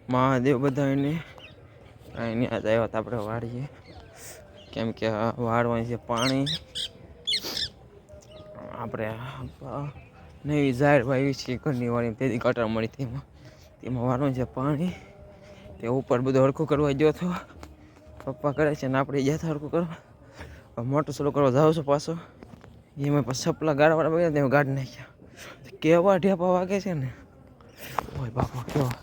મહાદેવ બધાને કાંઈ નહીં આજે આવ્યા હતા આપણે વાળીએ કેમ કે વાળવાનું છે પાણી આપણે નવી ઝાડ વાવી છે ઘરની વાળી તેથી કટર મળી તેમાં વાળવાનું છે પાણી તે ઉપર બધું હરખું કરવા ગયો હતો પપ્પા કરે છે ને આપણે ગયા હતા હરખું કરવા મોટર ચાલુ કરવા જાઉં છું પાછો એમાં પછી સપલા ગાળવાળા બન્યા તેમાં ગાડી નાખ્યા કેવા ઢેપા વાગે છે ને ઓય બાપા કેવા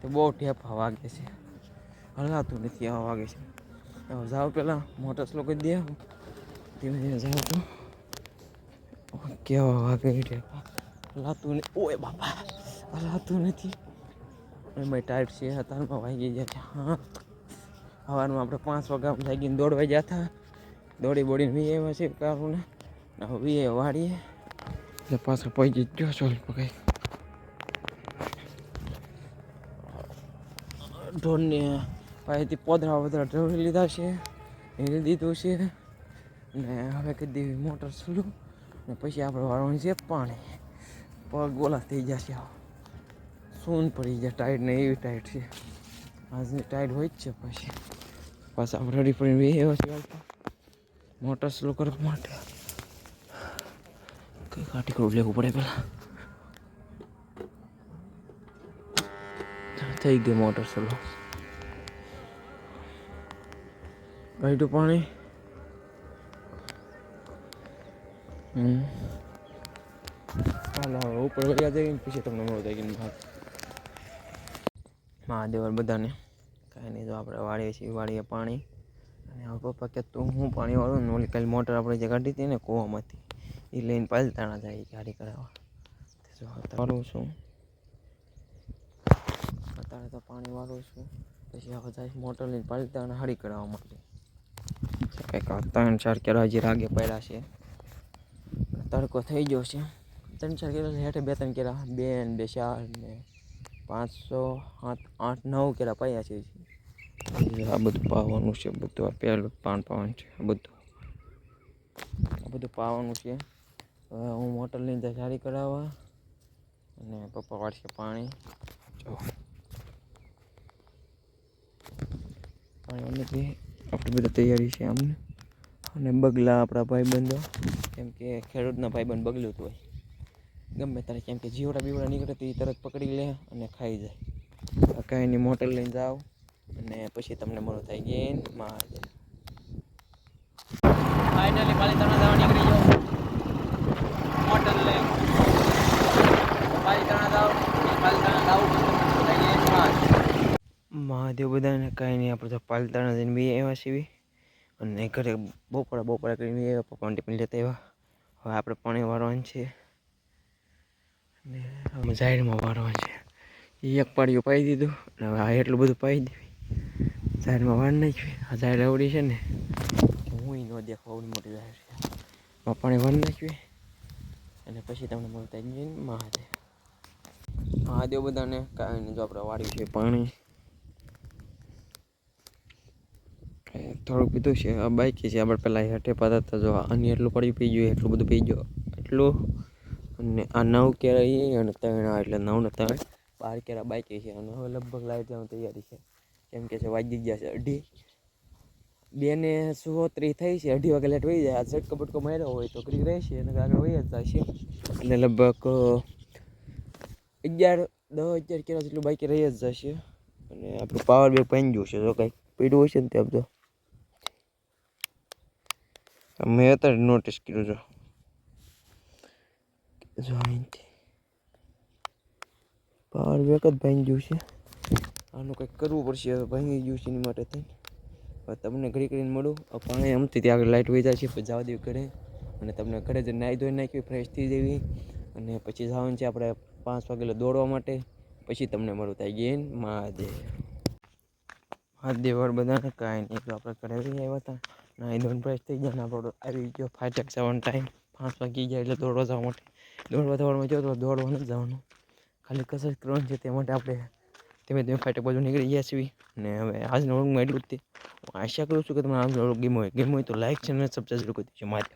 તે બહુ ઢેપા વાગે છે હલાતું નથી આવા વાગે છે જાઓ પહેલાં મોટર સ્લો કરી દે ધીમે ધીમે જાઓ તો કેવા વાગે ઢેપા હલાતું નહીં ઓય બાપા હલાતું નથી એમાં ટાઈટ છે અત્યારમાં વાગી ગયા છે હા સવારમાં આપણે 5 વાગ્યા જાગીને દોડવા ગયા હતા દોડી બોડીને વી આવ્યા છે કારુને વી વાળીએ એટલે પાછા પહોંચી ગયો ચોલ પકાઈ ઢોરને પાસેથી પોદરા વધરા ઢોરી લીધા છે એ દીધું છે ને હવે કરી દેવી મોટર ચાલુ ને પછી આપણે વાળવાનું છે પાણી પગ ગોલા થઈ જશે સૂન પડી જાય ટાઈટ ને એવી ટાઈટ છે આજની ટાઈટ હોય જ છે પછી પાછા આપણે રેડી પડીને વે છે મોટર સ્લો કરવા માટે કઈ કાઢી કરું લેવું પડે પેલા થઈ ગયું મોટર સ્લો કાઢ્યું પાણી હાલ ઉપર વયા જઈને પછી તમને મળો થઈ ગયું ભાગ મહાદેવ બધાને કાંઈ નહીં જો આપણે વાળીએ છીએ વાળીએ પાણી અને હવે પપ્પા કે તું હું પાણી વાળું ને ઓલી કાલે મોટર આપણે જે કાઢી હતી ને કૂવામાંથી એ લઈને પાલતાણા જાય ગાડી કરાવવા જો વાળું છું અત્યારે તો પાણી વાળું છું પછી હવે જાય મોટર લઈને પાલતાણા હાડી કરાવવા માટે કંઈક 3-4 કેરા હજી રાગે પડ્યા છે તડકો થઈ ગયો છે 3-4 કેરા હેઠે 2-3 કેરા 2 ને 4 ને 5 7 8 9 કેરા પાયા છે આ બધું પાવાનું છે બધું આ પહેલું પાન પાવાનું છે આ બધું પાવાનું છે હવે હું મોટર લઈને જાય સારી કરાવવા અને પપ્પા વાળશે પાણી જો પાણી નથી આપણી બધી તૈયારી છે આમને અને બગલા આપણા ભાઈબંધો કેમ કે ખેડૂતના ભાઈબંધ બગલું હોય ગમે ત્યારે કેમ કે જીવડા બીવડા નીકળે તો એ તરત પકડી લે અને ખાઈ જાય કાંઈ એની મોટર લઈને જાઓ અને પછી તમને મળો થાય ગેન મહાદેવ ફાઇનલી પાલીતાણા જવા નીકળી જાઓ મોટર લઈ પાલીતાણા જાઓ પાલીતાણા જાવ મહાદેવ બધાને કાંઈ નહીં આપણે તો પાલીતાણા જઈને બી આવ્યા છીએ અને ઘરે બપોરા કરીને આવ્યા પપ્પાને ટિફિન લેતા આવ્યા હવે આપણે પાણી વાળવાનું છે અને અમે ઝાડમાં વાળવાનું છે એક પાડીઓ પાઈ દીધું અને હવે આ એટલું બધું પાઈ દેવી ઝાડમાં વાળ નાખ્યું આ ઝાડ આવડી છે ને હું ન દેખવા આવડી મોટી ઝાડ છે પાણી વાળ નાખ્યું અને પછી તમને મળતા જઈને મહાદેવ બધાને કાંઈ નહીં જો આપણે વાળ્યું છે પાણી થોડુંક પીધું છે આ બાઈકી છે આપણે પહેલાં હેઠે પાતા હતા જો અને એટલું પડી પી ગયું એટલું બધું પી ગયો એટલું અને આ 9 કેરા એ અને 3 એટલે 9 ને 3 12 કેરા બાઈકી છે અને હવે લગભગ લાઈટ જવાની તૈયારી છે કેમ કે છે વાગી ગયા છે 2:30 2 ને 34 થઈ છે 2:30 વાગે લાઈટ વહી જાય આ ઝટકો બટકો માર્યો હોય તો ઘડીક રહેશે અને આગળ વહી જ જશે એટલે લગભગ 11 કેરા જેટલું બાઈકી રહી જ જશે અને આપણું પાવર બેગ પાઈ ગયું છે જો કંઈક પીડું હશે ને ત્યાં બધું મેં અત્યારે નોટિસ કર્યું જો અહીંથી પાવર બેક જ ભાંગી ગયું છે આનું કંઈક કરવું પડશે હવે ભાંગી ગયું છે એની માટે થઈને હવે તમને ઘડી કરીને મળું પાણી આમથી ત્યાં આગળ લાઇટ વહી જાય છે પછી જવા દેવી ઘરે અને તમને ઘરે જ નાહી ધોઈ નાખી ફ્રેશ થઈ જવી અને પછી જવાનું છે આપણે 5 વાગે દોડવા માટે પછી તમને મળું થાય ગેન મહાદેવ બધાને કાંઈ નહીં તો આપણે ઘરે આવ્યા હતા નાહી ધોઈને ફ્રેશ થઈ ગયા ને આપણો આવી ગયો ફાટક જવાનો ટાઈમ 5 વાગી ગયા એટલે દોડવા જવા માટે દોડવામાં જો તો દોડવા નથી જવાનું ખાલી કસરત કરવાની છે તે માટે આપણે ધીમે ધીમે ફાટક બાજુ નીકળી ગયા છીએ અને હવે આજનો વ્લોગમાં એટલું જ હું આશા કરું છું કે તમને આજનો વ્લોગ ગમ્યો હોય તો લાઈક છે અને સબસ્ક્રાઈબ કરી દેજો મારી